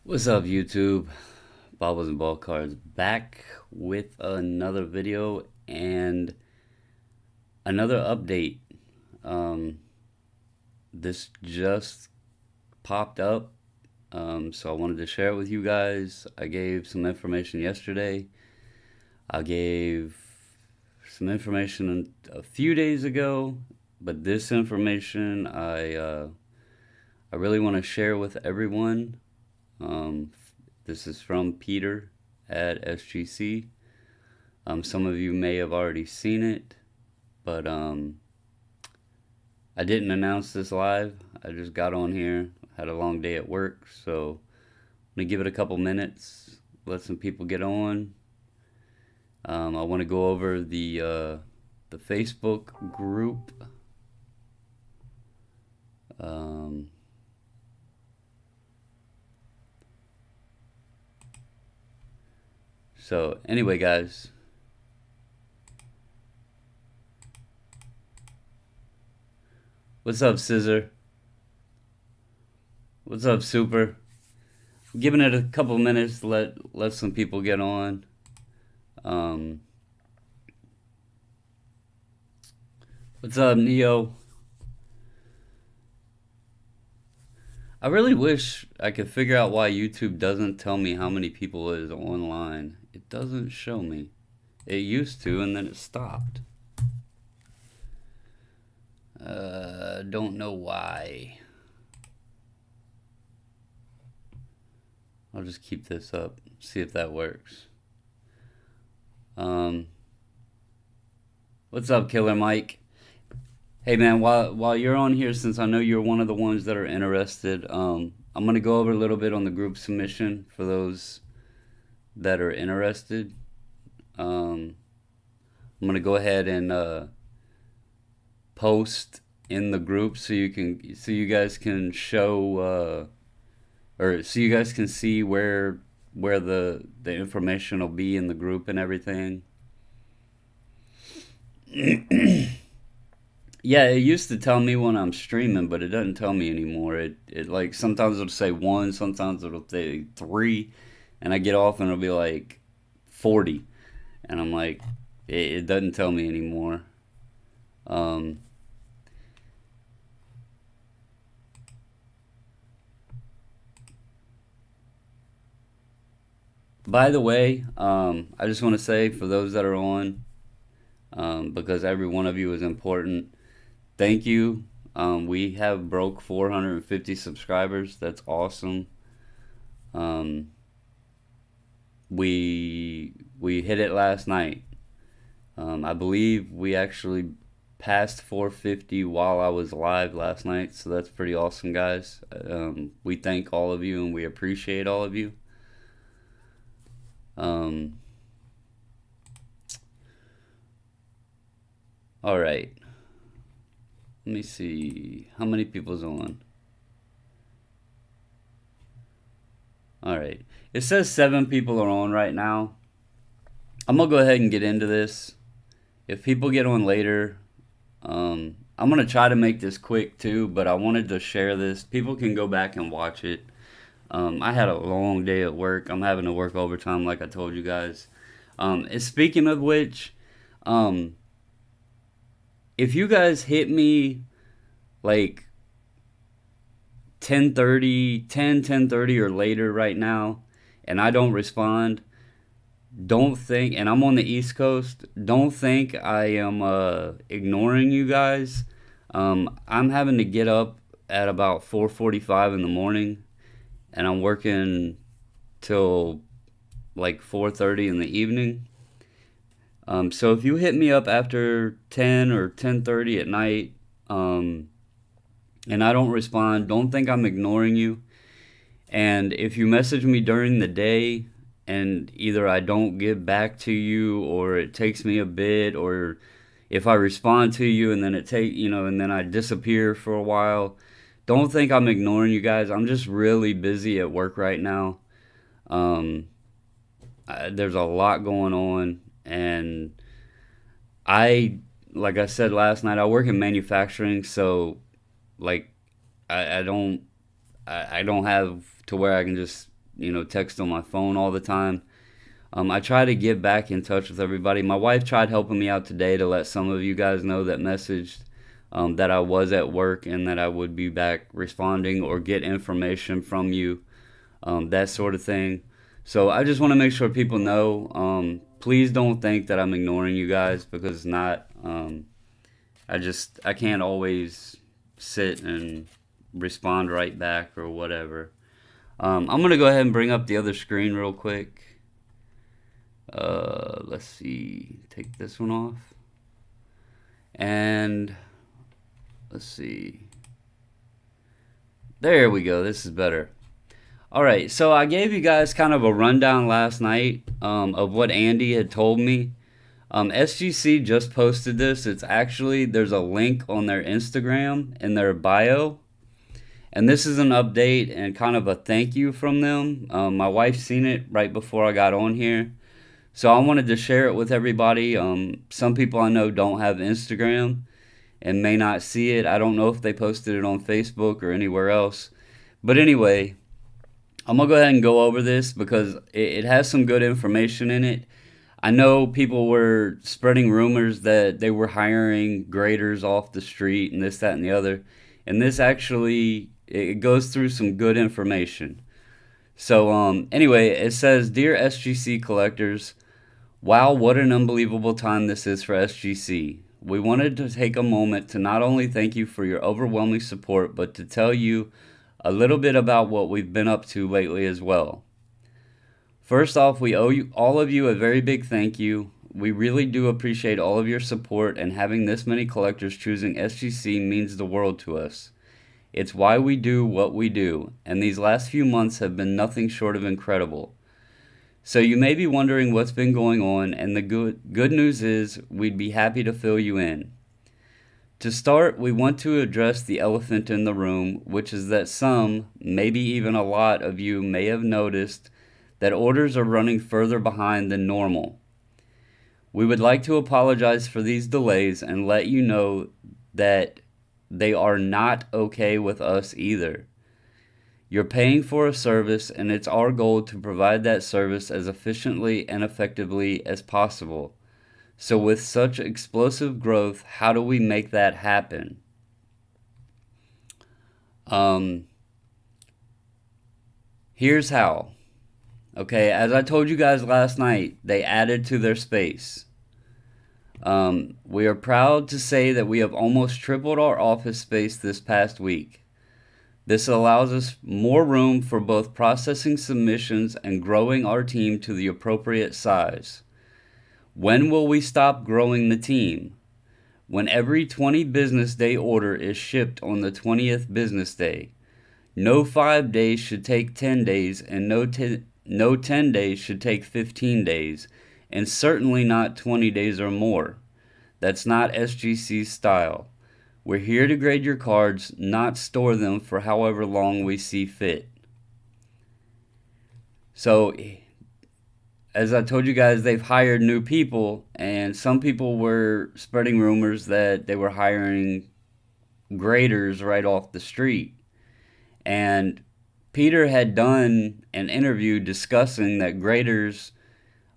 What's up, YouTube? Bobbles and Ball Cards back with another video and another update. Um, this just popped up, so I wanted to share it with you guys. I gave some information yesterday. I gave some information a few days ago, but this information I really want to share with everyone. Um, this is from Peter at SGC. Some of you may have already seen it, but I didn't announce this live. I just got on here, had a long day at work, so I'm gonna give it a couple minutes, let some people get on. I want to go over the Facebook group. Um, so anyway, guys. What's up, Scissor? What's up, Super? I'm giving it a couple minutes to let some people get on. Um, what's up, Neo? I really wish I could figure out why YouTube doesn't tell me how many people is online. It doesn't show me. It used to, and then it stopped. Don't know why. I'll just keep this up, see if that works. What's up, Killer Mike? Hey man, while you're on here, since I know you're one of the ones that are interested, I'm gonna go over a little bit on the group submission for those that are interested. I'm gonna go ahead and post in the group so you guys can show or so you guys can see where the information will be in the group and everything. Yeah, it used to tell me when I'm streaming, but it doesn't tell me anymore. It like sometimes it'll say one, sometimes it'll say three, and I get off and it'll be like 40, and I'm like, it doesn't tell me anymore. Um, by the way, I just want to say for those that are on, because every one of you is important. Thank you. We have broke 450 subscribers. That's awesome. Um, we hit it last night. I believe we actually passed 450 while I was live last night, so that's pretty awesome, guys. We thank all of you and we appreciate all of you. Um, all right. Let me see how many people's on. All right. It says 7 people are on right now. I'm gonna go ahead and get into this. If people get on later, I'm gonna try to make this quick too, but I wanted to share this. People can go back and watch it. I had a long day at work. I'm having to work overtime, like I told you guys. And speaking of which, um, if you guys hit me like 10:30 or later right now, and I don't respond, don't think, and I'm on the East Coast, don't think I am ignoring you guys. I'm having to get up at about 4:45 in the morning, and I'm working till like 4:30 in the evening. So if you hit me up after 10 or 10:30 at night, and I don't respond, don't think I'm ignoring you. And if you message me during the day and either I don't get back to you or it takes me a bit, or if I respond to you and then and then I disappear for a while, don't think I'm ignoring you guys. I'm just really busy at work right now. Um, there's a lot going on, and I, like I said last night, I work in manufacturing, so like I don't have to where I can just text on my phone all the time. I try to get back in touch with everybody. My wife tried helping me out today to let some of you guys know that messaged that I was at work and that I would be back responding or get information from you, that sort of thing. So I just want to make sure people know. Please don't think that I'm ignoring you guys, because it's not. I can't always sit and respond right back or whatever. I'm gonna go ahead and bring up the other screen real quick. Let's see. Take this one off. And let's see. There we go. This is better. All right. So I gave you guys kind of a rundown last night of what Andy had told me. SGC just posted this. There's a link on their Instagram in their bio. And this is an update and kind of a thank you from them. My wife seen it right before I got on here. So I wanted to share it with everybody. Some people I know don't have Instagram and may not see it. I don't know if they posted it on Facebook or anywhere else. But anyway, I'm going to go ahead and go over this because it has some good information in it. I know people were spreading rumors that they were hiring graders off the street and this, that, and the other. And this actually, it goes through some good information. So anyway, it says, "Dear SGC collectors, wow, what an unbelievable time this is for SGC. We wanted to take a moment to not only thank you for your overwhelming support, but to tell you a little bit about what we've been up to lately as well. First off, we owe all of you a very big thank you. We really do appreciate all of your support, and having this many collectors choosing SGC means the world to us. It's why we do what we do, and these last few months have been nothing short of incredible. So you may be wondering what's been going on, and the good news is we'd be happy to fill you in. To start, we want to address the elephant in the room, which is that some, maybe even a lot of you may have noticed that orders are running further behind than normal. We would like to apologize for these delays and let you know that they are not okay with us either. You're paying for a service, and it's our goal to provide that service as efficiently and effectively as possible. So with such explosive growth, how do we make that happen? Here's how. Okay, as I told you guys last night, they added to their space. We are proud to say that we have almost tripled our office space this past week. This allows us more room for both processing submissions and growing our team to the appropriate size. When will we stop growing the team? When every 20 business day order is shipped on the 20th business day. No 5 days should take 10 days, and no 10 days should take 15 days, and certainly not 20 days or more. That's not SGC's style. We're here to grade your cards, not store them for however long we see fit. So, as I told you guys, they've hired new people, and some people were spreading rumors that they were hiring graders right off the street. And Peter had done an interview discussing that graders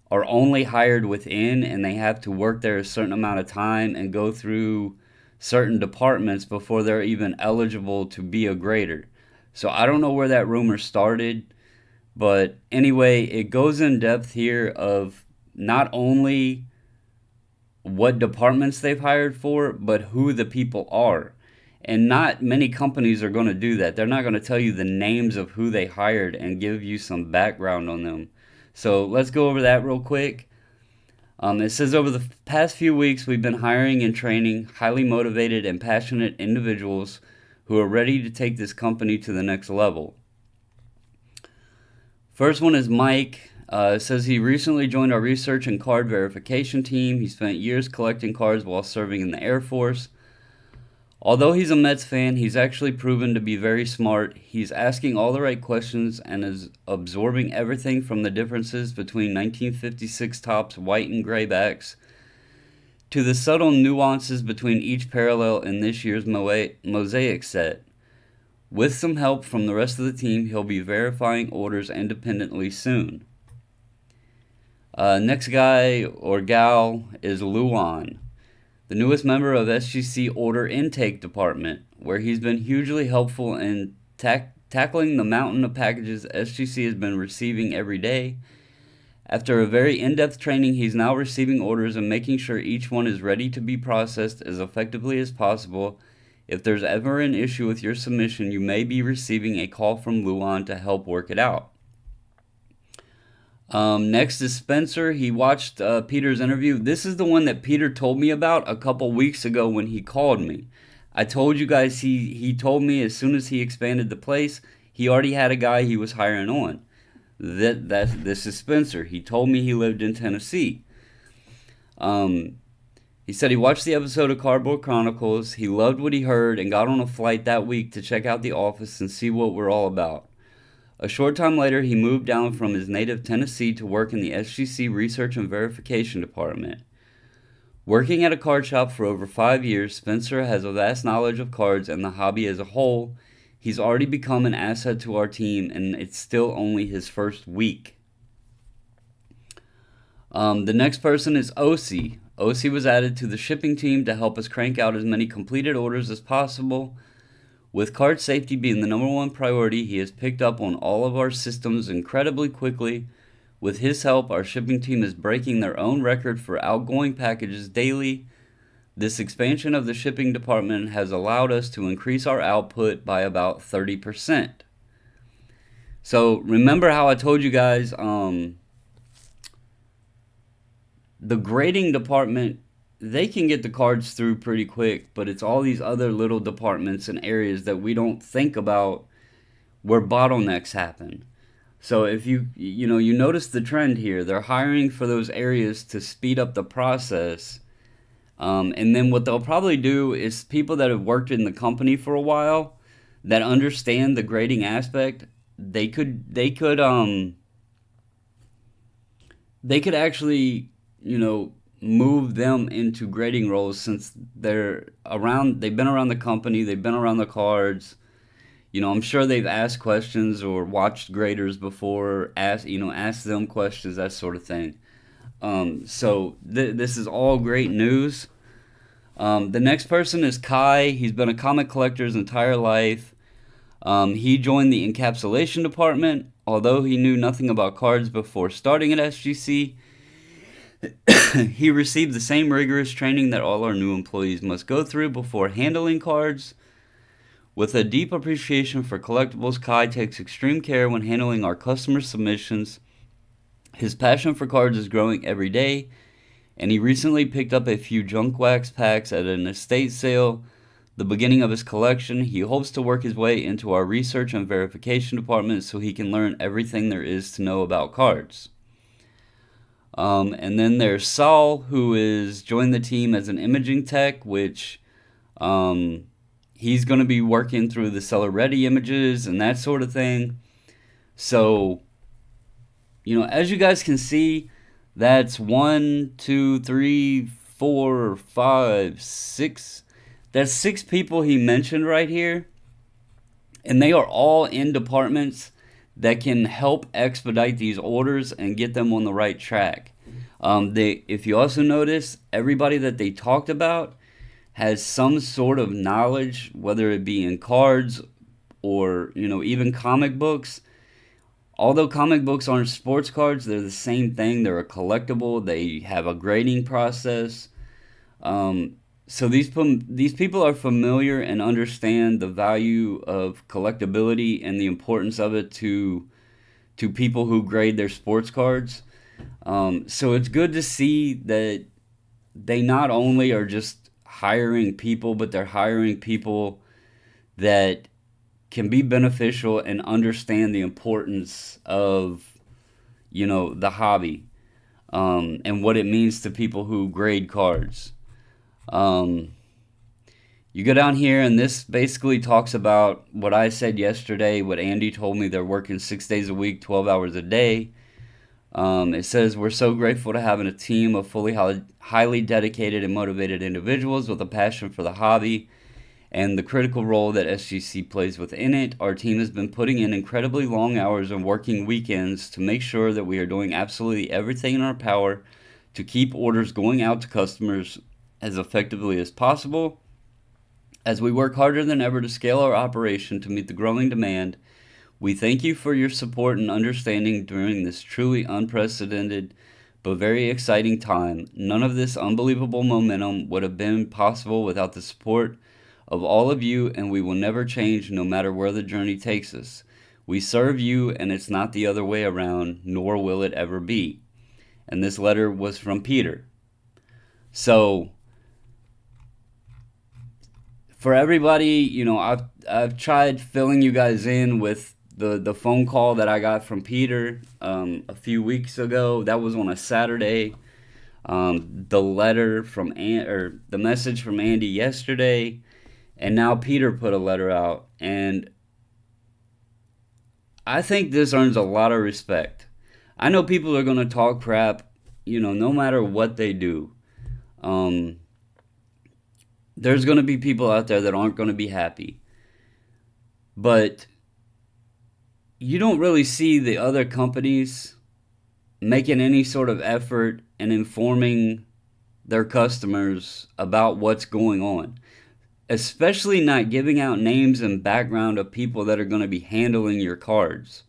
are only hired within, and they have to work there a certain amount of time and go through certain departments before they're even eligible to be a grader. So I don't know where that rumor started, but anyway, it goes in depth here of not only what departments they've hired for, but who the people are. And not many companies are going to do that. They're not going to tell you the names of who they hired and give you some background on them. So let's go over that real quick. It says, over the past few weeks, we've been hiring and training highly motivated and passionate individuals who are ready to take this company to the next level. First one is Mike. It says he recently joined our research and card verification team. He spent years collecting cards while serving in the Air Force. Although he's a Mets fan, he's actually proven to be very smart. He's asking all the right questions and is absorbing everything from the differences between 1956 Topps white and gray backs to the subtle nuances between each parallel in this year's mosaic set. With some help from the rest of the team, he'll be verifying orders independently soon. Next guy or gal is Luan, the newest member of SGC Order Intake Department, where he's been hugely helpful in tackling the mountain of packages SGC has been receiving every day. After a very in-depth training, he's now receiving orders and making sure each one is ready to be processed as effectively as possible. If there's ever an issue with your submission, you may be receiving a call from Luan to help work it out. Next is Spencer. He watched Peter's interview. This is the one that Peter told me about a couple weeks ago when he called me. I told you guys he told me as soon as he expanded the place, he already had a guy he was hiring on. This is Spencer. He told me he lived in Tennessee. He said he watched the episode of Cardboard Chronicles. He loved what he heard and got on a flight that week to check out the office and see what we're all about. A short time later, he moved down from his native Tennessee to work in the SGC Research and Verification Department. Working at a card shop for over 5 years, Spencer has a vast knowledge of cards and the hobby as a whole. He's already become an asset to our team, and it's still only his first week. The next person is Osi. Osi was added to the shipping team to help us crank out as many completed orders as possible. With card safety being the number one priority, he has picked up on all of our systems incredibly quickly. With his help, our shipping team is breaking their own record for outgoing packages daily. This expansion of the shipping department has allowed us to increase our output by about 30%. So remember how I told you guys the grading department, they can get the cards through pretty quick, but it's all these other little departments and areas that we don't think about where bottlenecks happen. So if you notice the trend here, they're hiring for those areas to speed up the process. And then what they'll probably do is people that have worked in the company for a while that understand the grading aspect, they could actually, move them into grading roles since they've been around the company, they've been around the cards. I'm sure they've asked questions or watched graders before, asked them questions, that sort of thing. So this is all great news. The next person is Kai. He's been a comic collector his entire life. He joined the encapsulation department. Although he knew nothing about cards before starting at SGC, he received the same rigorous training that all our new employees must go through before handling cards. With a deep appreciation for collectibles, Kai takes extreme care when handling our customer submissions. His passion for cards is growing every day, and he recently picked up a few junk wax packs at an estate sale, the beginning of his collection. He hopes to work his way into our research and verification department so he can learn everything there is to know about cards. And then there's Saul, who is joined the team as an imaging tech, which he's going to be working through the seller ready images and that sort of thing. So, as you guys can see, that's 1, 2, 3, 4, 5, 6. That's 6 people he mentioned right here. And they are all in departments that can help expedite these orders and get them on the right track. If you also notice, everybody that they talked about has some sort of knowledge, whether it be in cards or, even comic books. Although comic books aren't sports cards, they're the same thing. They're a collectible. They have a grading process. So these people are familiar and understand the value of collectability and the importance of it to people who grade their sports cards. So it's good to see that they not only are just hiring people, but they're hiring people that can be beneficial and understand the importance of, the hobby, and what it means to people who grade cards. You go down here, and this basically talks about what I said yesterday, what Andy told me. They're working 6 days a week, 12 hours a day. It says, we're so grateful to having a team of highly dedicated and motivated individuals with a passion for the hobby and the critical role that SGC plays within it. Our team has been putting in incredibly long hours and working weekends to make sure that we are doing absolutely everything in our power to keep orders going out to customers as effectively as possible. As we work harder than ever to scale our operation to meet the growing demand, we thank you for your support and understanding during this truly unprecedented but very exciting time. None of this unbelievable momentum would have been possible without the support of all of you, and we will never change no matter where the journey takes us. We serve you, and it's not the other way around, nor will it ever be. And this letter was from Peter. So, for everybody, I've tried filling you guys in with the phone call that I got from Peter a few weeks ago. That was on a Saturday. The letter from the message from Andy yesterday, and now Peter put a letter out, and I think this earns a lot of respect. I know people are gonna talk crap, no matter what they do. There's gonna be people out there that aren't gonna be happy, but you don't really see the other companies making any sort of effort in informing their customers about what's going on, especially not giving out names and background of people that are going to be handling your cards.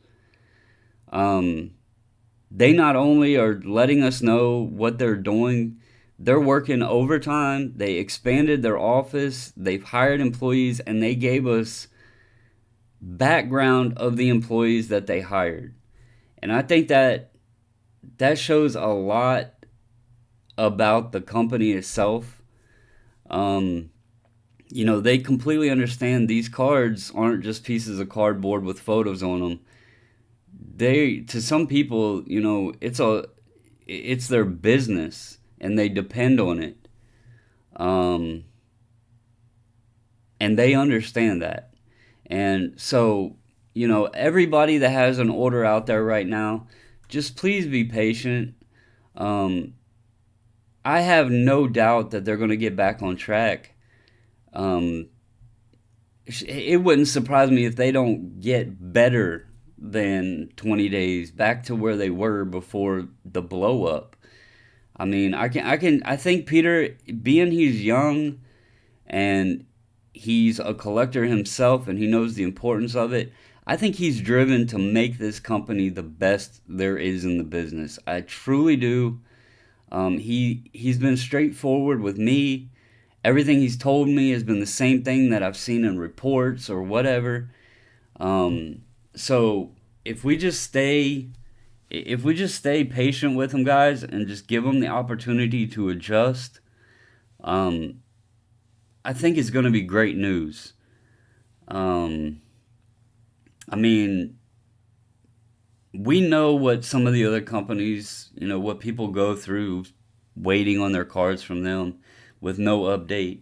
They not only are letting us know what they're doing, they're working overtime, they expanded their office, they've hired employees, and they gave us background of the employees that they hired. And I think that shows a lot about the company itself. They completely understand these cards aren't just pieces of cardboard with photos on them. To some people, it's their business and they depend on it. And they understand that. And so, everybody that has an order out there right now, just please be patient. I have no doubt that they're going to get back on track. It wouldn't surprise me if they don't get better than 20 days back to where they were before the blow up. I mean, I think Peter, being he's young and he's a collector himself and he knows the importance of it, I think he's driven to make this company the best there is in the business. I truly do. He's been straightforward with me. Everything he's told me has been the same thing that I've seen in reports or whatever. So if we just stay patient with him, guys, and just give him the opportunity to adjust, I think it's going to be great news. I mean, we know what some of the other companies, what people go through waiting on their cards from them with no update,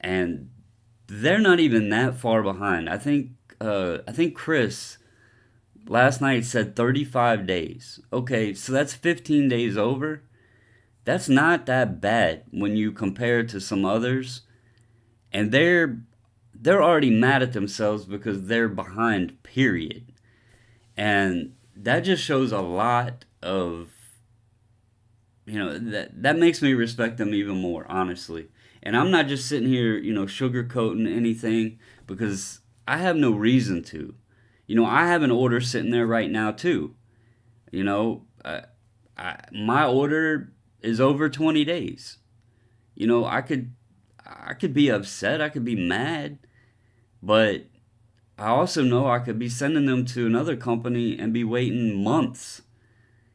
and they're not even that far behind. I think Chris last night said 35 days. Okay, so that's 15 days over. That's not that bad when you compare it to some others, and they're already mad at themselves because they're behind, period. And that just shows a lot of, that makes me respect them even more, honestly. And I'm not just sitting here, sugarcoating anything, because I have no reason to. I have an order sitting there right now too. My order is over 20 days. I could be upset, I could be mad, but I also know I could be sending them to another company and be waiting months,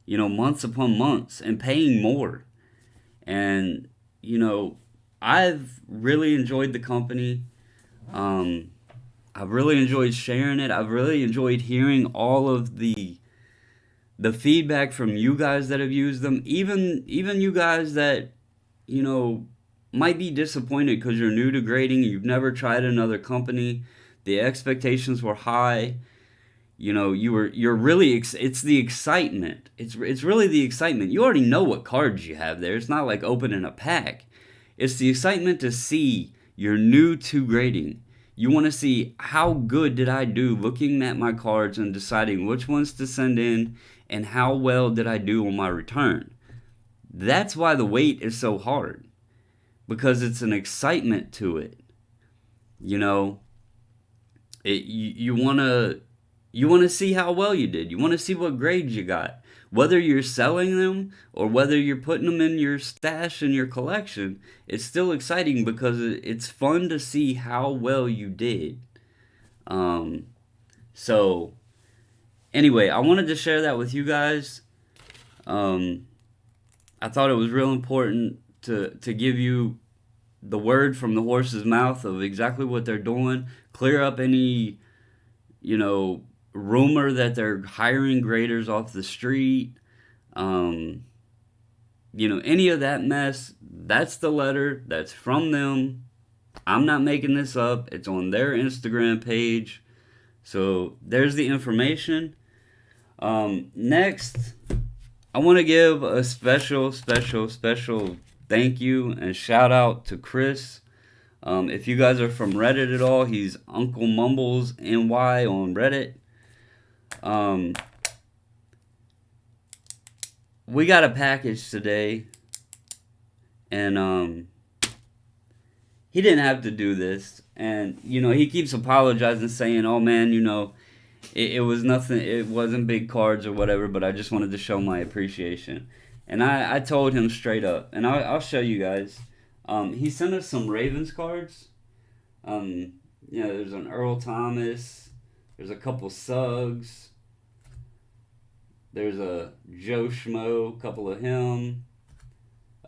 months upon months, and paying more. And, I've really enjoyed the company. I've really enjoyed sharing it. I've really enjoyed hearing all of the feedback from you guys that have used them. Even you guys that, might be disappointed because you're new to grading, you've never tried another company, the expectations were high, you're really, it's the excitement. It's really the excitement. You already know what cards you have there. It's not like opening a pack. It's the excitement to see, You're new to grading. You want to see how good did I do looking at my cards and deciding which ones to send in and how well did I do on my return. That's why the wait is so hard, because it's an excitement to it. You know, you want to see how well you did. You want to see what grades you got. Whether you're selling them or whether you're putting them in your stash in your collection, it's still exciting because it's fun to see how well you did. Um, so anyway, I wanted to share that with you guys. Um, I thought it was real important to give you the word from the horse's mouth of exactly what they're doing, clear up any, you know, rumor that they're hiring graders off the street. Um, any of that mess. That's the letter. That's from them. I'm not making this up. It's on their Instagram page. So there's the information. Next, I want to give a special thank you and shout out to Chris. If you guys are from Reddit at all, he's Uncle Mumbles NY on Reddit. We got a package today, and he didn't have to do this. And he keeps apologizing, saying, "Oh man, it was nothing. It wasn't big cards or whatever, but I just wanted to show my appreciation." And I told him straight up, and I'll show you guys. He sent us some Ravens cards. There's an Earl Thomas. There's a couple Suggs. There's a Joe Schmo, a couple of him.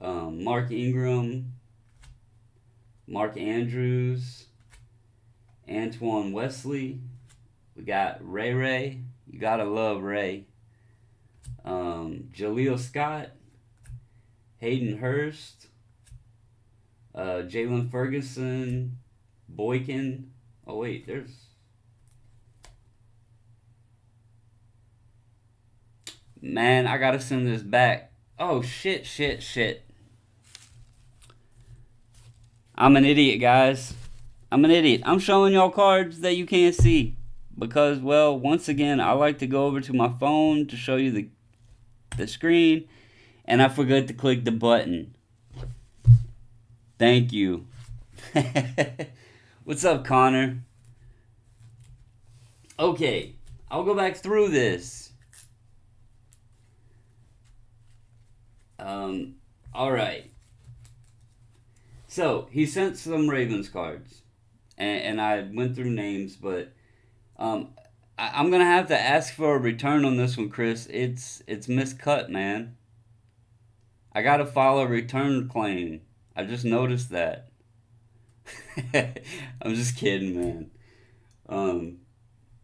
Mark Ingram. Mark Andrews. Antoine Wesley. We got Ray. You gotta love Ray. Jaleel Scott. Hayden Hurst. Jalen Ferguson. Boykin. Oh wait, there's... Man, I gotta send this back. Oh, shit. I'm an idiot, guys. I'm an idiot. I'm showing y'all cards that you can't see. Because, well, once again, I like to go over to my phone to show you the screen. And I forgot to click the button. Thank you. What's up, Connor? Okay, I'll go back through this. Alright. So, he sent some Ravens cards. And I went through names, but I'm going to have to ask for a return on this one, Chris. It's miscut, man. I got to file a return claim. I just noticed that. I'm just kidding, man.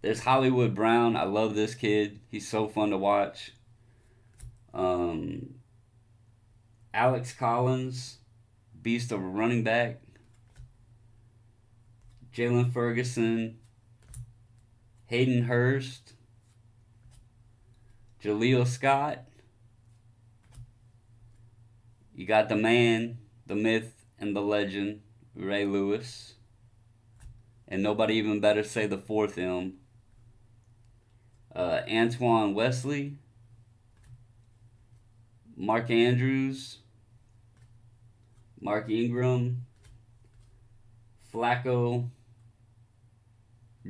There's Hollywood Brown. I love this kid. He's so fun to watch. Alex Collins, beast of a running back. Jalen Ferguson. Hayden Hurst. Jaleel Scott. You got the man, the myth, and the legend, Ray Lewis. And nobody even better say the fourth M. Antoine Wesley. Mark Andrews. Mark Ingram. Flacco.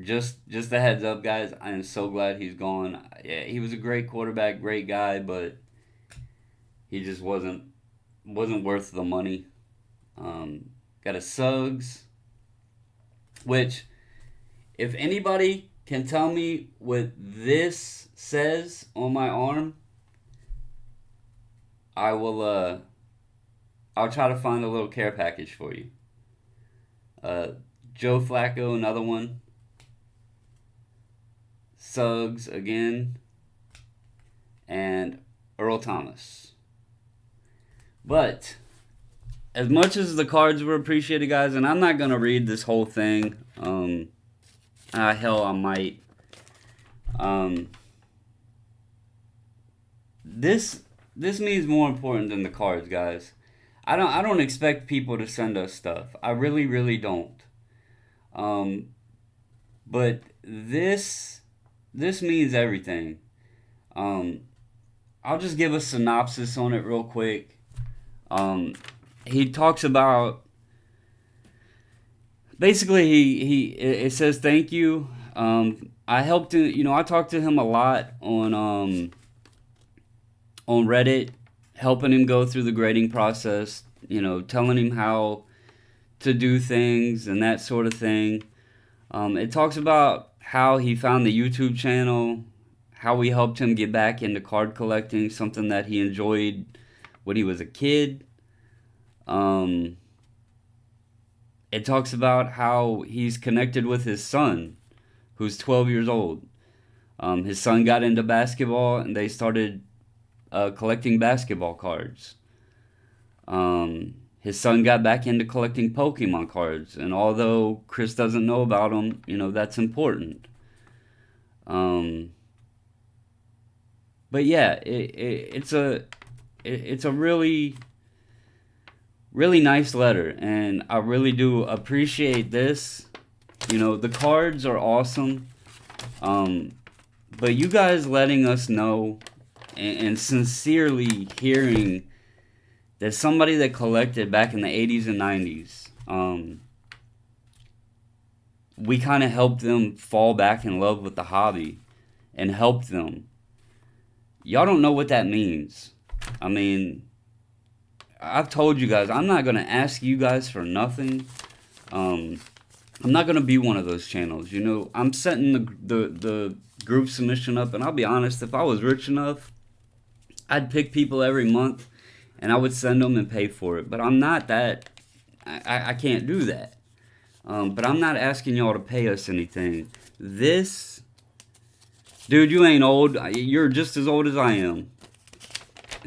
Just a heads up, guys. I am so glad he's gone. Yeah, he was a great quarterback, great guy, but he just wasn't worth the money. Got a Suggs, which, if anybody can tell me what this says on my arm, I will. I'll try to find a little care package for you. Joe Flacco, another one. Suggs again, and Earl Thomas. But as much as the cards were appreciated, guys, and I'm not gonna read this whole thing. Hell, I might. This means more important than the cards, guys. I don't expect people to send us stuff. I really, really don't. Um, but this means everything. Um, I'll just give a synopsis on it real quick. Um, he talks about basically it says thank you. I helped him. I talked to him a lot on Reddit, helping him go through the grading process. Telling him how to do things and that sort of thing. It talks about how he found the YouTube channel, how we helped him get back into card collecting, something that he enjoyed when he was a kid. Um, it talks about how he's connected with his son, who's 12 years old. His son got into basketball and they started collecting basketball cards. His son got back into collecting Pokemon cards, and although Chris doesn't know about them, that's important. Um, but yeah, it's a really really nice letter, and I really do appreciate this. The cards are awesome, um, but you guys letting us know and sincerely hearing that somebody that collected back in the 80s and 90s, we kind of helped them fall back in love with the hobby and helped them. Y'all don't know what that means. I mean, I've told you guys, I'm not going to ask you guys for nothing. Um, I'm not going to be one of those channels. I'm setting the group submission up, and I'll be honest, if I was rich enough, I'd pick people every month and I would send them and pay for it. But I'm not that. I can't do that. But I'm not asking y'all to pay us anything. This, dude, you ain't old. You're just as old as I am.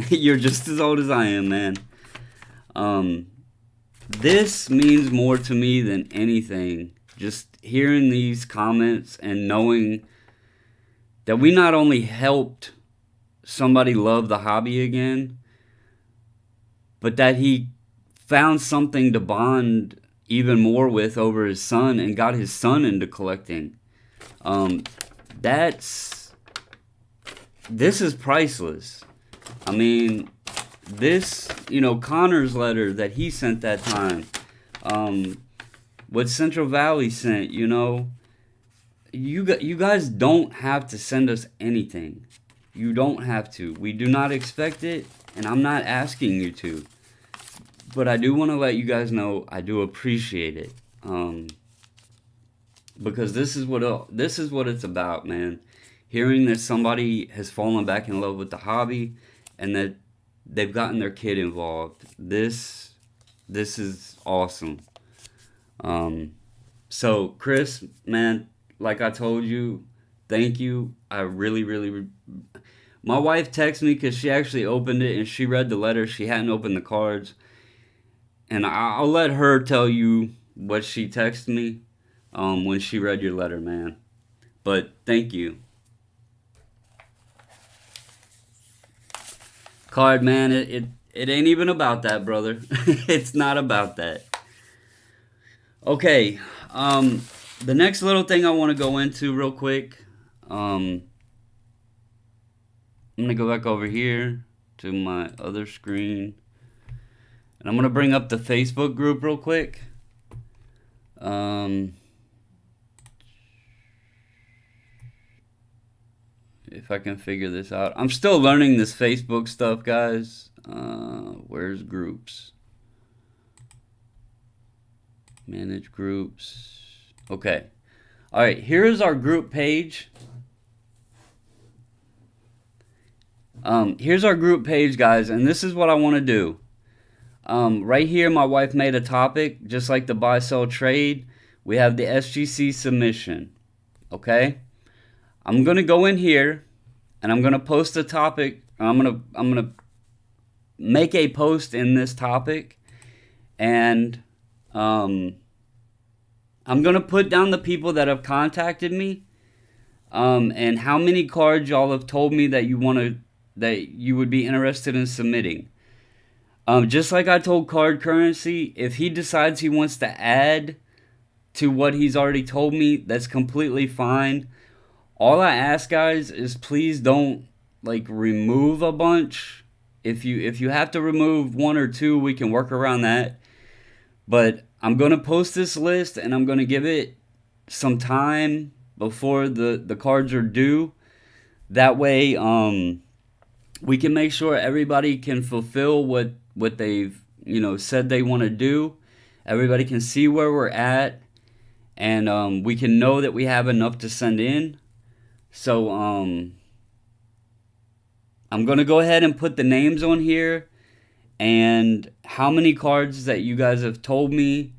You're just as old as I am, man. This means more to me than anything. Just hearing these comments and knowing that we not only helped somebody love the hobby again, but that he found something to bond even more with over his son and got his son into collecting. Um, that's this is priceless. I mean, this, Connor's letter that he sent that time, what Central Valley sent, you guys don't have to send us anything. You don't have to. We do not expect it, and I'm not asking you to. But I do want to let you guys know I do appreciate it. Because this is what it's about, man. Hearing that somebody has fallen back in love with the hobby and that they've gotten their kid involved. This is awesome. So Chris, man, like I told you, thank you. I really, really. My wife texted me because she actually opened it and she read the letter. She hadn't opened the cards, and I'll let her tell you what she texted me when she read your letter, man. But thank you. Card, man, it ain't even about that, brother. It's not about that. Okay, the next little thing I want to go into real quick. I'm gonna go back over here to my other screen, and I'm gonna bring up the Facebook group real quick. If I can figure this out. I'm still learning this Facebook stuff, guys. Where's groups? Manage groups. Okay. All right, here's our group page. Here's our group page, guys, and this is what I want to do. Right here, my wife made a topic, just like the buy, sell, trade. We have the SGC submission. Okay? I'm gonna go in here, and I'm gonna post a topic. I'm gonna make a post in this topic, and I'm gonna put down the people that have contacted me, and how many cards y'all have told me that you would be interested in submitting. Just like I told Card Currency, if he decides he wants to add to what he's already told me, that's completely fine. All I ask, guys, is please don't like remove a bunch. If you have to remove one or two, we can work around that. But I'm gonna post this list and I'm gonna give it some time before the cards are due. That way, we can make sure everybody can fulfill what they've said they want to do. Everybody can see where we're at, and we can know that we have enough to send in. So I'm gonna go ahead and put the names on here and how many cards that you guys have told me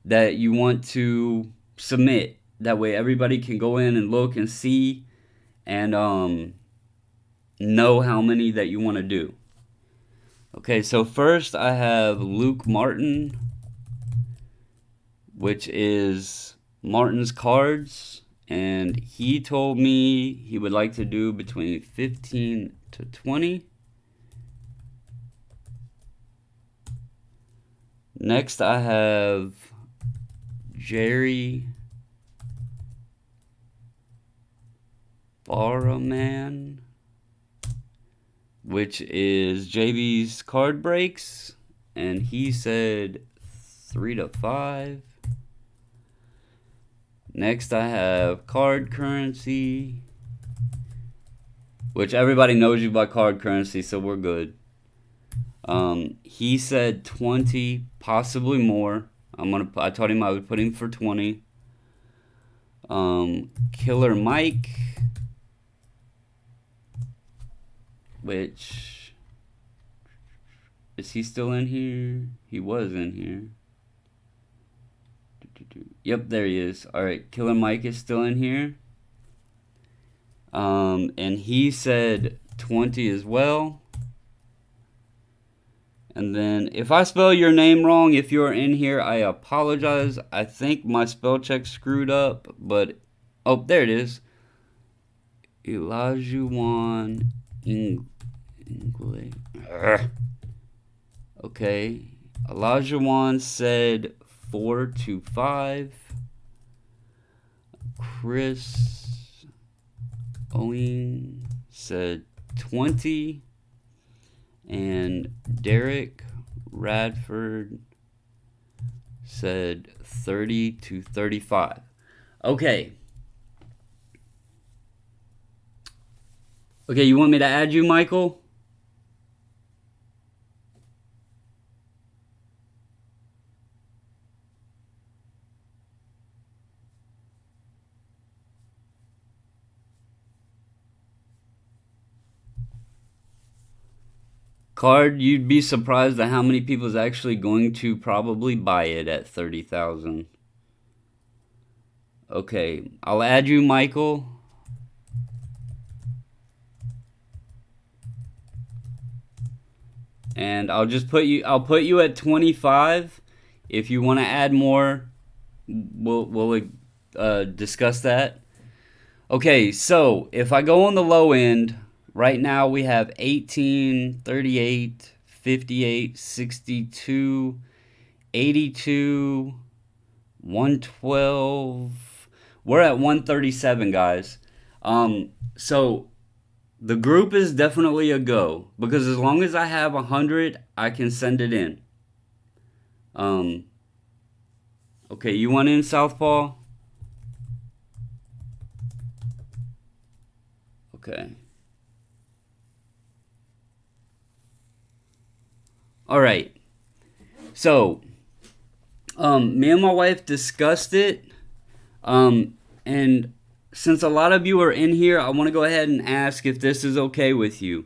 that you want to submit. That way everybody can go in and look and see and know how many that you want to do. Okay, so first I have Luke Martin, which is Martin's Cards, and he told me he would like to do between 15 to 20. Next I have Jerry Barraman, which is JV's Card Breaks, and he said 3 to 5. Next I have Card Currency, which everybody knows you by Card Currency, so we're good. He said 20, possibly more. I told him I would put him for 20. Killer Mike, which is he still in here? He was in here. Yep, there he is. All right, Killer Mike is still in here. And he said 20 as well. And then if I spell your name wrong, if you're in here, I apologize. I think my spell check screwed up, but oh, there it is. Elajuwon Ingle. Okay. Elajuwon said 4 to 5. Chris Owen said 20. And Derek Radford said 30 to 35. Okay. Okay, you want me to add you, Michael? Card, you'd be surprised at how many people is actually going to probably buy it at 30,000. Okay, I'll add you, Michael. And I'll put you at 25. If you want to add more, we'll discuss that. Okay, so if I go on the low end, right now we have 18, 38, 58, 62, 82, 112. We're at 137, guys. So the group is definitely a go, because as long as I have 100, I can send it in. Okay, you want in, Southpaw? Okay. All right. So, me and my wife discussed it, and since a lot of you are in here, I want to go ahead and ask if this is okay with you.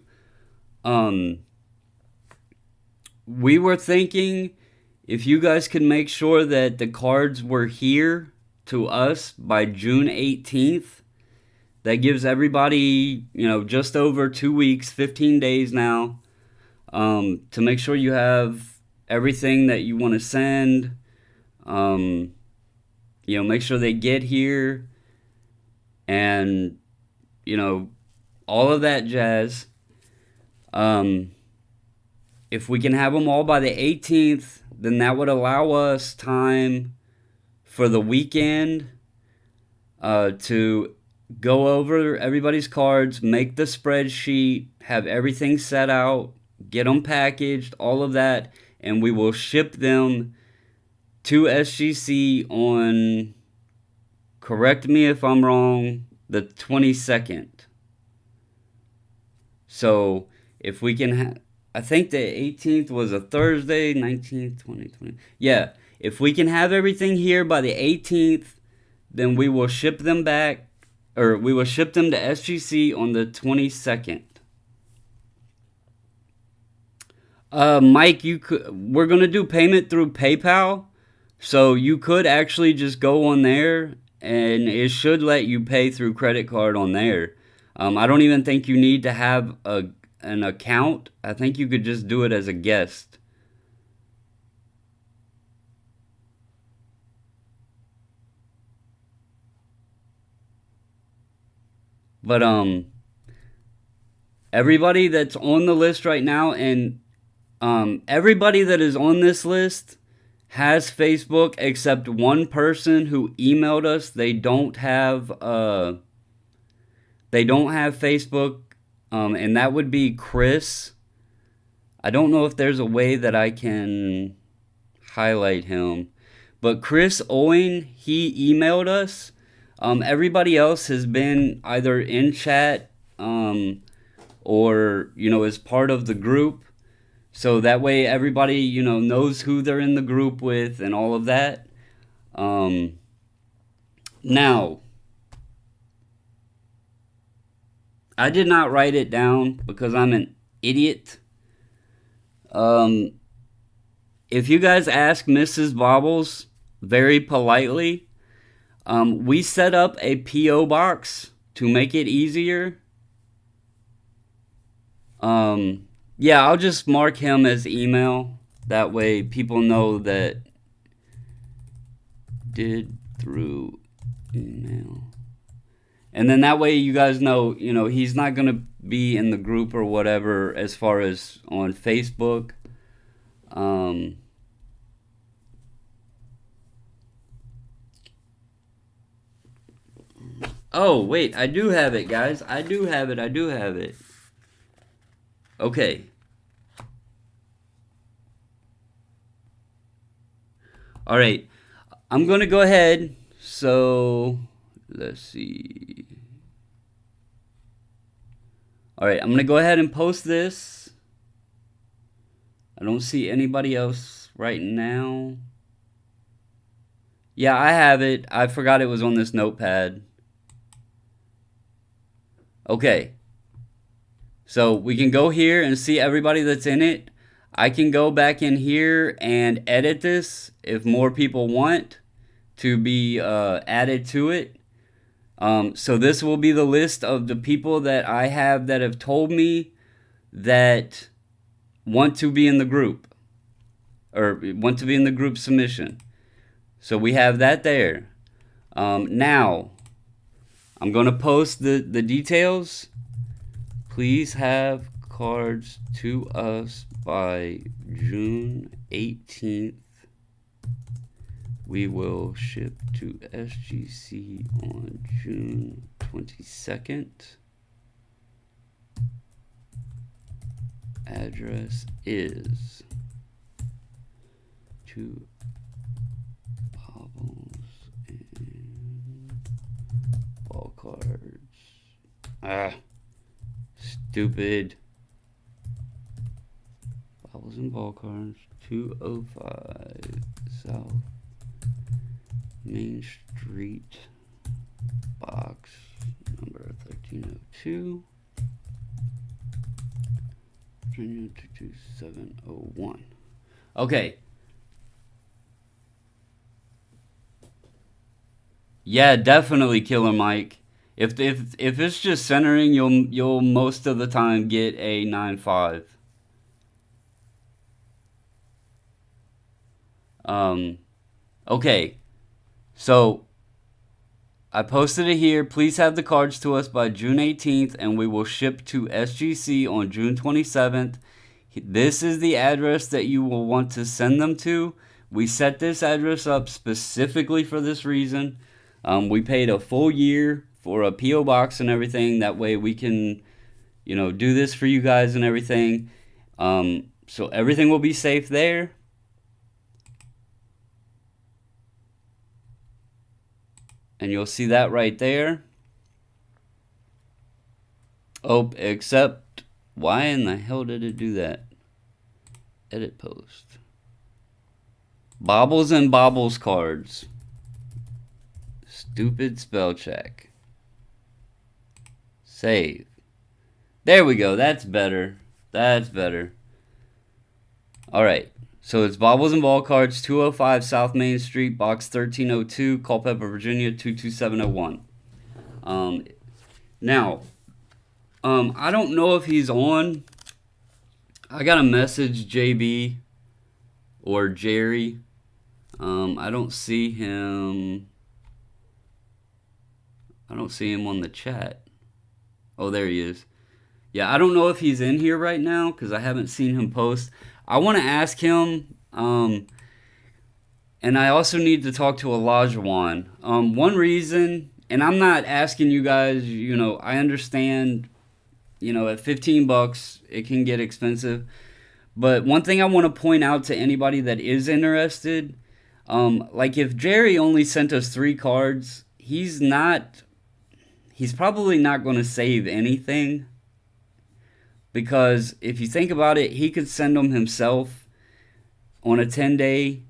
We were thinking if you guys could make sure that the cards were here to us by June 18th, that gives everybody, just over 2 weeks, 15 days now, to make sure you have everything that you want to send. Make sure they get here, and all of that jazz. if we can have them all by the 18th, then that would allow us time for the weekend to go over everybody's cards, make the spreadsheet, have everything set out, get them packaged, all of that, and we will ship them to SGC on, correct me if I'm wrong, the 22nd. So if we can I think the 18th was a Thursday, 19th, 2020. Yeah, if we can have everything here by the 18th, then we will ship them back, or we will ship them to SGC on the 22nd. Mike, we're going to do payment through PayPal, so you could actually just go on there, and it should let you pay through credit card on there. I don't even think you need to have an account. I think you could just do it as a guest. But everybody that's on the list right now, and everybody that is on this list has Facebook except one person who emailed us. They don't have Facebook, and that would be Chris. I don't know if there's a way that I can highlight him, but Chris Owen, he emailed us. Everybody else has been either in chat or is part of the group. So that way everybody, knows who they're in the group with and all of that. Now, I did not write it down because I'm an idiot. If you guys ask Mrs. Bobbles very politely, we set up a P.O. box to make it easier. Yeah, I'll just mark him as email. That way people know that did through email. And then that way you guys know, he's not going to be in the group or whatever as far as on Facebook. Oh, wait, I do have it, guys. I do have it. Okay. All right. I'm going to go ahead. So, let's see. All right, I'm going to go ahead and post this. I don't see anybody else right now. Yeah, I have it. I forgot it was on this notepad. Okay. So we can go here and see everybody that's in it. I can go back in here and edit this if more people want to be added to it. So this will be the list of the people that I have that have told me that want to be in the group, or want to be in the group submission. So we have that there. Now, I'm going to post the details. Please have cards to us by June 18th. We will ship to SGC on June 22nd. Address is 2 Bobbles and ball cards. Stupid. Bobbles and ball cards. 205 South Main Street, box number 1302, Virginia 22701. Okay. Yeah, definitely Killer Mike. If it's just centering, you'll most of the time get a 9.5. Okay. So, I posted it here. Please have the cards to us by June 18th, and we will ship to SGC on June 27th. This is the address that you will want to send them to. We set this address up specifically for this reason. We paid a full year for a P.O. box and everything. That way we can, do this for you guys and everything. So everything will be safe there. And you'll see that right there. Oh, except, why in the hell did it do that? Edit post. Bobbles and Bobbles cards. Stupid spell check. Save. There we go. That's better. That's better. Alright. So it's Bobbles and Ball Cards, 205 South Main Street, Box 1302, Culpeper, Virginia, 22701. Now, I don't know if he's on. I got a message JB or Jerry. I don't see him. I don't see him on the chat. Oh, there he is. Yeah, I don't know if he's in here right now because I haven't seen him post. I want to ask him, and I also need to talk to Olajuwon. One reason, and I'm not asking you guys, I understand, at $15, it can get expensive. But one thing I want to point out to anybody that is interested, like if Jerry only sent us 3 cards, he's probably not going to save anything. Because if you think about it, he could send them himself on a 10-day,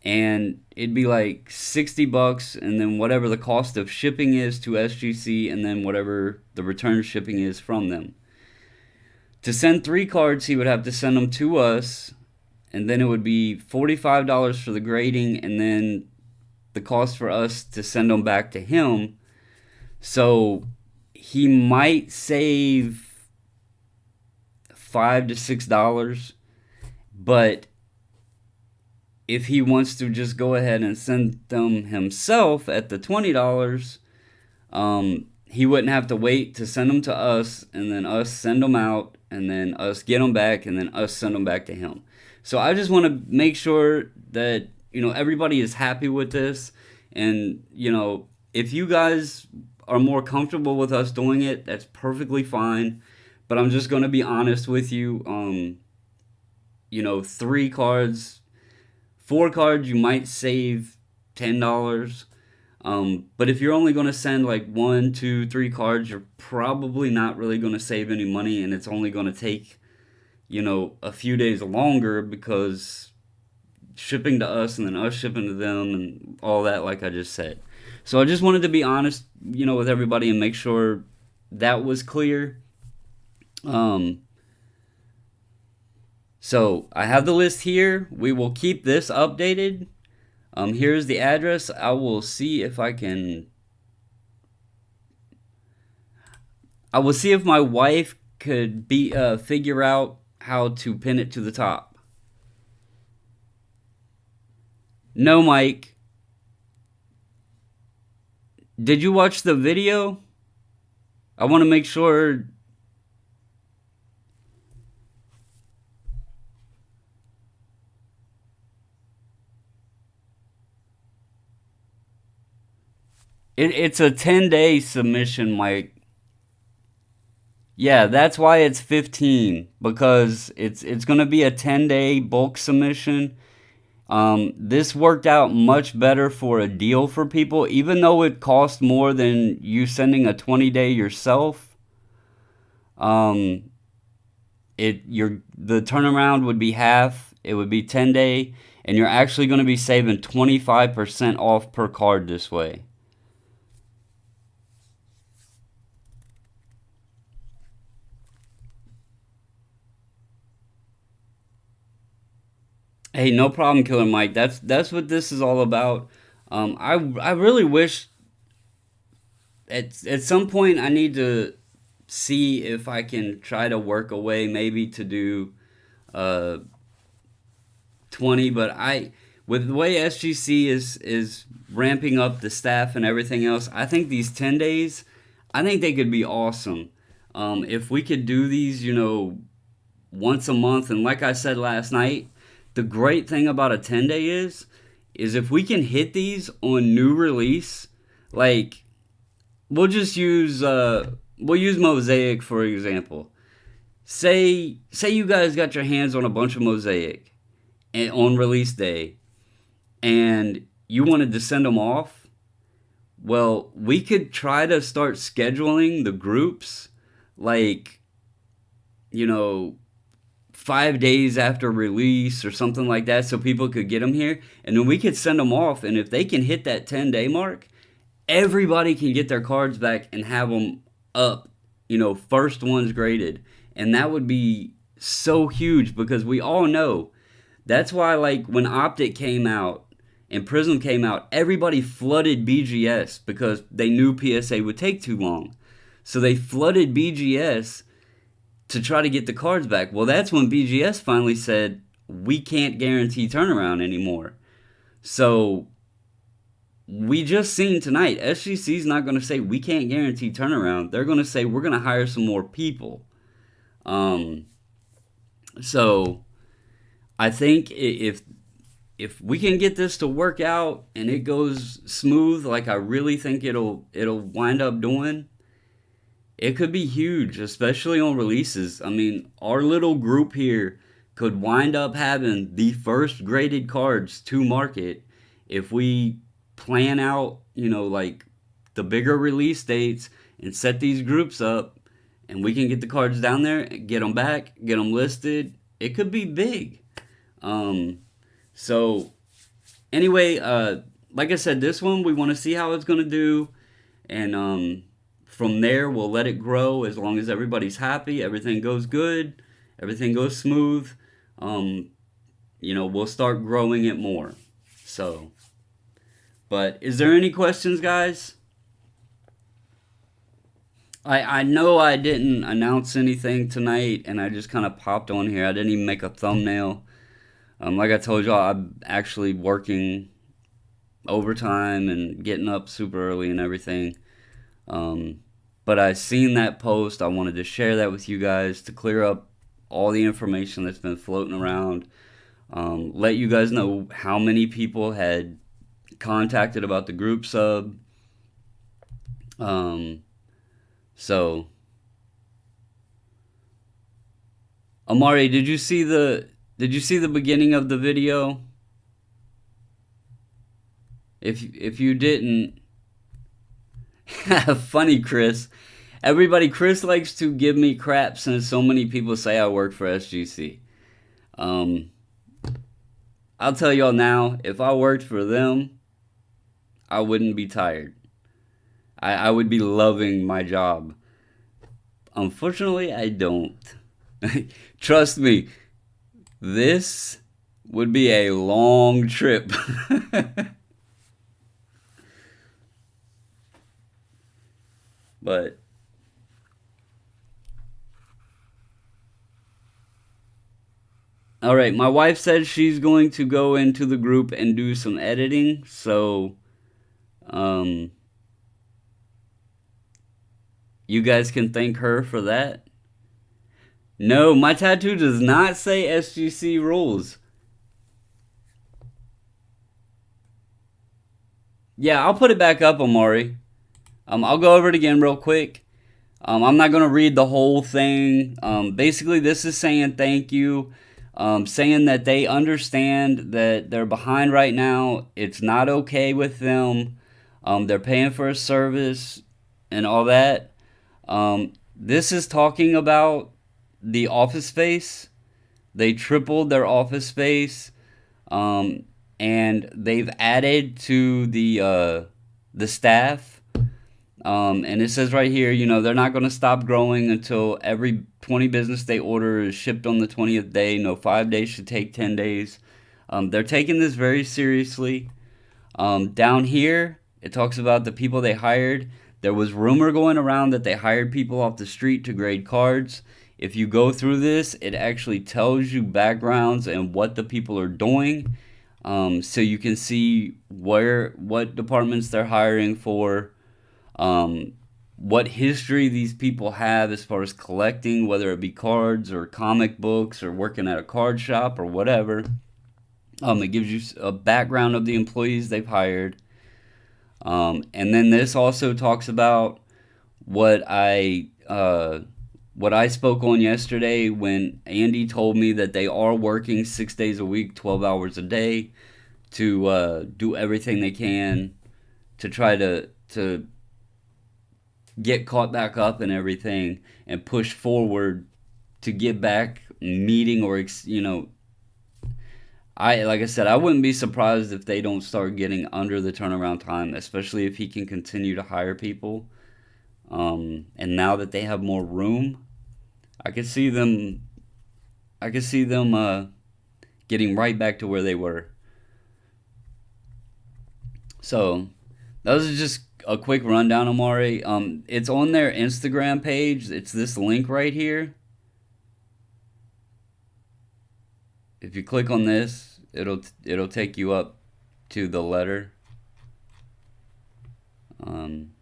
and it'd be like $60, and then whatever the cost of shipping is to SGC, and then whatever the return shipping is from them. To send 3 cards, he would have to send them to us, and then it would be $45 for the grading, and then the cost for us to send them back to him. So he might save $5 to $6, but if he wants to just go ahead and send them himself at the $20, he wouldn't have to wait to send them to us, and then us send them out, and then us get them back, and then us send them back to him. So I just want to make sure that everybody is happy with this, and if you guys are more comfortable with us doing it, that's perfectly fine. But I'm just going to be honest with you. 3 cards, 4 cards, you might save $10. But if you're only going to send like 1, 2, 3 cards, you're probably not really going to save any money. And it's only going to take, a few days longer because shipping to us and then us shipping to them and all that, like I just said. So I just wanted to be honest, with everybody and make sure that was clear. So I have the list here. We will keep this updated. Here's the address. I will see if I can. I will see if my wife could figure out how to pin it to the top. No, Mike. Did you watch the video? I want to make sure. It's a 10-day submission, Mike. Yeah, that's why it's 15, because it's going to be a 10-day bulk submission. This worked out much better for a deal for people, even though it cost more than you sending a 20-day yourself. The turnaround would be half. It would be 10-day, and you're actually going to be saving 25% off per card this way. Hey, no problem, Killer Mike. That's what this is all about. I really wish at some point I need to see if I can try to work a way maybe to do 20, but with the way SGC is ramping up the staff and everything else, I think these 10 days, I think they could be awesome. If we could do these, once a month. And like I said last night, the great thing about a 10-day is if we can hit these on new release, like we'll just use we'll use Mosaic for example. Say you guys got your hands on a bunch of Mosaic and on release day, and you wanted to send them off. Well, we could try to start scheduling the groups like, you know, 5 days after release or something like that so people could get them here. And then we could send them off. And if they can hit that 10-day mark, everybody can get their cards back and have them up, first ones graded. And that would be so huge because we all know that's why, like, when Optic came out and Prism came out, everybody flooded BGS because they knew PSA would take too long. So they flooded BGS to try to get the cards back. Well, that's when BGS finally said, we can't guarantee turnaround anymore. So we just seen tonight, SGC's not going to say we can't guarantee turnaround. They're going to say we're going to hire some more people. So I think if we can get this to work out and it goes smooth, like I really think it'll wind up doing, it could be huge, especially on releases. I mean, our little group here could wind up having the first graded cards to market if we plan out, like the bigger release dates and set these groups up, and we can get the cards down there, get them back, get them listed. It could be big. So anyway, like I said, this one we want to see how it's going to do, and from there we'll let it grow as long as everybody's happy, everything goes good, everything goes smooth. We'll start growing it more. So, but is there any questions, guys? I know I didn't announce anything tonight, and I just kind of popped on here. I didn't even make a thumbnail. Like I told y'all, I'm actually working overtime and getting up super early and everything. But I seen that post. I wanted to share that with you guys to clear up all the information that's been floating around. Let you guys know how many people had contacted about the group sub. So, Amari, did you see the beginning of the video? If you didn't, funny, Chris. Chris likes to give me crap since so many people say I work for SGC. I'll tell y'all now, if I worked for them, I wouldn't be tired. I would be loving my job. Unfortunately, I don't. Trust me, this would be a long trip. But all right, my wife said she's going to go into the group and do some editing, so you guys can thank her for that. No, my tattoo does not say SGC rules. Yeah, I'll put it back up, Amari. I'll go over it again real quick. I'm not going to read the whole thing. Basically, this is saying thank you. Saying that they understand that they're behind right now. It's not okay with them. They're paying for a service and all that. This is talking about the office space. They tripled their office space, and they've added to the staff. And it says right here, they're not going to stop growing until every 20 business day order is shipped on the 20th day. No 5 days should take 10 days. They're taking this very seriously. Down here, it talks about the people they hired. There was rumor going around that they hired people off the street to grade cards. If you go through this, it actually tells you backgrounds and what the people are doing. So you can see what departments they're hiring for. what history these people have as far as collecting, whether it be cards or comic books or working at a card shop or whatever. It gives you a background of the employees they've hired. And then this also talks about what what I spoke on yesterday when Andy told me that they are working 6 days a week, 12 hours a day, to do everything they can to try to get caught back up and everything and push forward to get back meeting or I like I said, I wouldn't be surprised if they don't start getting under the turnaround time, especially if he can continue to hire people. And now that they have more room, I could see them. I could see them getting right back to where they were. So that was just a quick rundown, Amari. It's on their Instagram page. It's this link right here. If you click on this, it'll take you up to the letter. Um,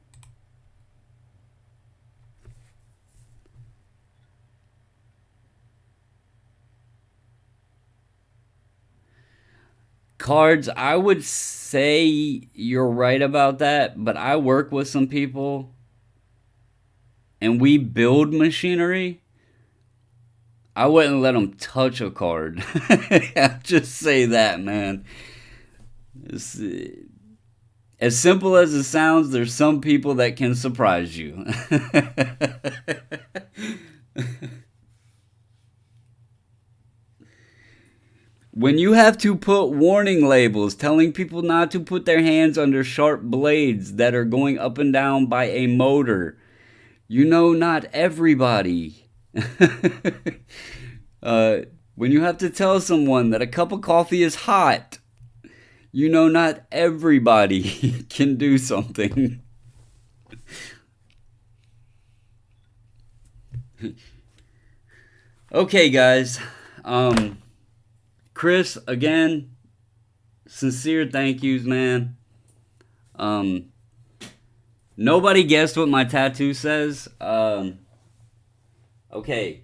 Cards, I would say you're right about that, but I work with some people and we build machinery. I wouldn't let them touch a card. I'll just say that, man. It's, as simple as it sounds, there's some people that can surprise you. When you have to put warning labels telling people not to put their hands under sharp blades that are going up and down by a motor, not everybody. When you have to tell someone that a cup of coffee is hot, not everybody can do something. Okay, guys. Chris, again, sincere thank yous, man. Nobody guessed what my tattoo says. Okay,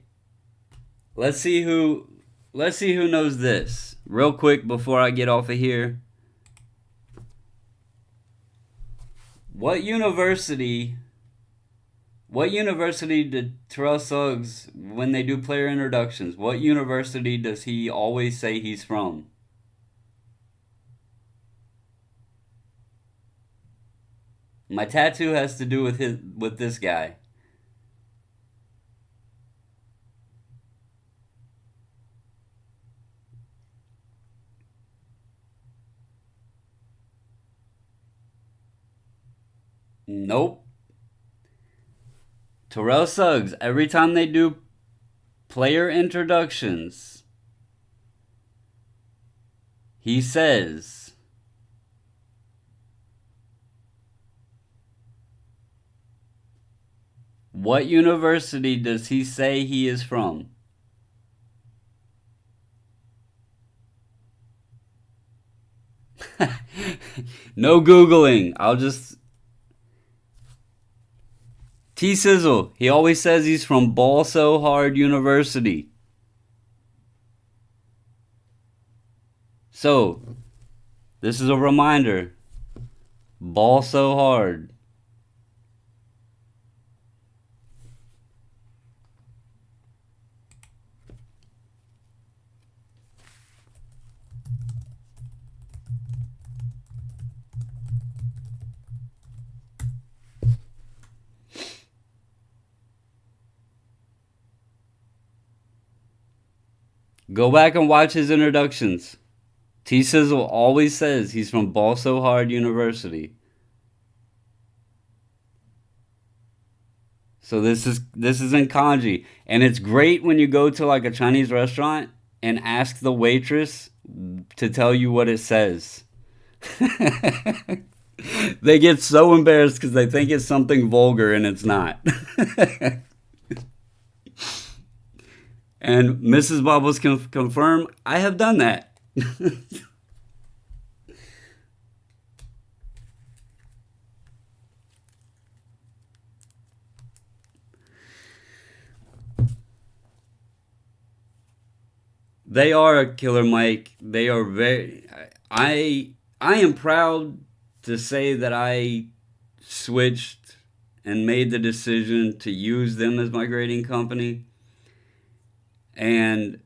let's see who knows this. Real quick before I get off of here. What university did Terrell Suggs, when they do player introductions, what university does he always say he's from? My tattoo has to do with this guy. Nope. Terrell Suggs, every time they do player introductions, he says, what university does he say he is from? No Googling. T Sizzle. He always says he's from Ball So Hard University. So, this is a reminder. Ball So Hard. Go back and watch his introductions. T Sizzle always says he's from Ball So Hard University. So this is in kanji, and it's great when you go to like a Chinese restaurant and ask the waitress to tell you what it says. They get so embarrassed because they think it's something vulgar and it's not. And Mrs. Bubbles can confirm, I have done that. They are a killer, Mike. They are very. I am proud to say that I switched and made the decision to use them as my grading company. And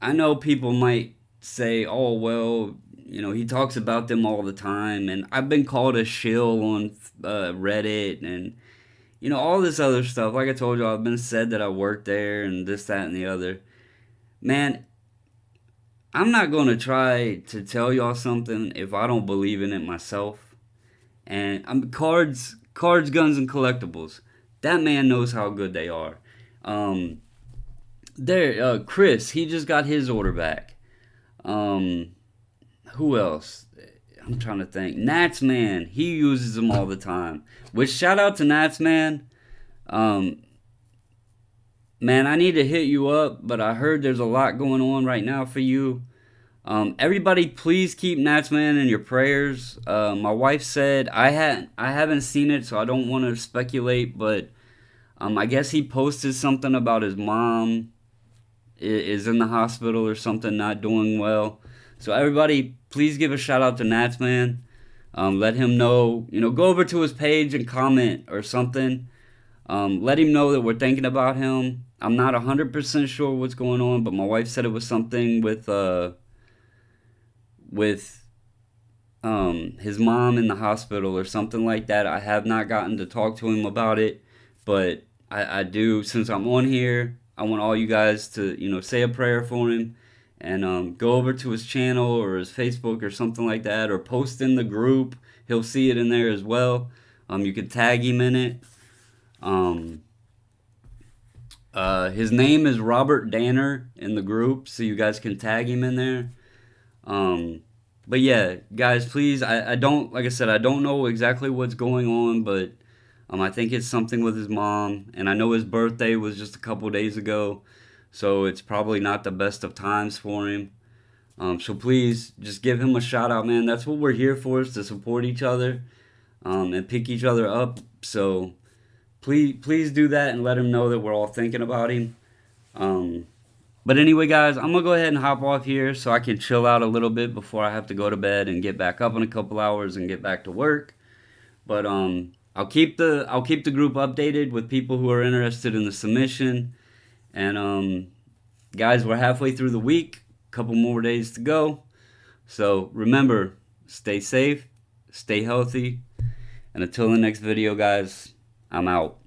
I know people might say, "Oh well, he talks about them all the time," and I've been called a shill on Reddit and all this other stuff. Like I told you, I've been said that I work there and this, that, and the other. Man, I'm not gonna try to tell y'all something if I don't believe in it myself. And I'm cards, guns, and collectibles. That man knows how good they are. Um, Chris, he just got his order back. Um, who else? I'm trying to think. Nats man, he uses them all the time. Which shout out to Nats man. Um, Man, I need to hit you up, but I heard there's a lot going on right now for you. Everybody, please keep Natsman in your prayers. My wife said I haven't seen it, so I don't want to speculate, but I guess he posted something about his mom is in the hospital or something, not doing well. So everybody, please give a shout out to Natsman. Let him know. Go over to his page and comment or something. Let him know that we're thinking about him. I'm not 100% sure what's going on, but my wife said it was something with his mom in the hospital or something like that. I have not gotten to talk to him about it, but I do, since I'm on here, I want all you guys to say a prayer for him, and go over to his channel or his Facebook or something like that, or post in the group. He'll see it in there as well. You can tag him in it. Um, his name is Robert Danner in the group, so you guys can tag him in there. Um, but yeah, guys, please, I don't, like I said, I don't know exactly what's going on, but I think it's something with his mom, and I know his birthday was just a couple days ago, so it's probably not the best of times for him. So please, just give him a shout out, man. That's what we're here for, is to support each other, and pick each other up. So please do that and let him know that we're all thinking about him. Um, but anyway, guys, I'm gonna go ahead and hop off here so I can chill out a little bit before I have to go to bed and get back up in a couple hours and get back to work. But I'll keep the group updated with people who are interested in the submission. And guys, we're halfway through the week. Couple more days to go. So remember, stay safe, stay healthy, and until the next video, guys, I'm out.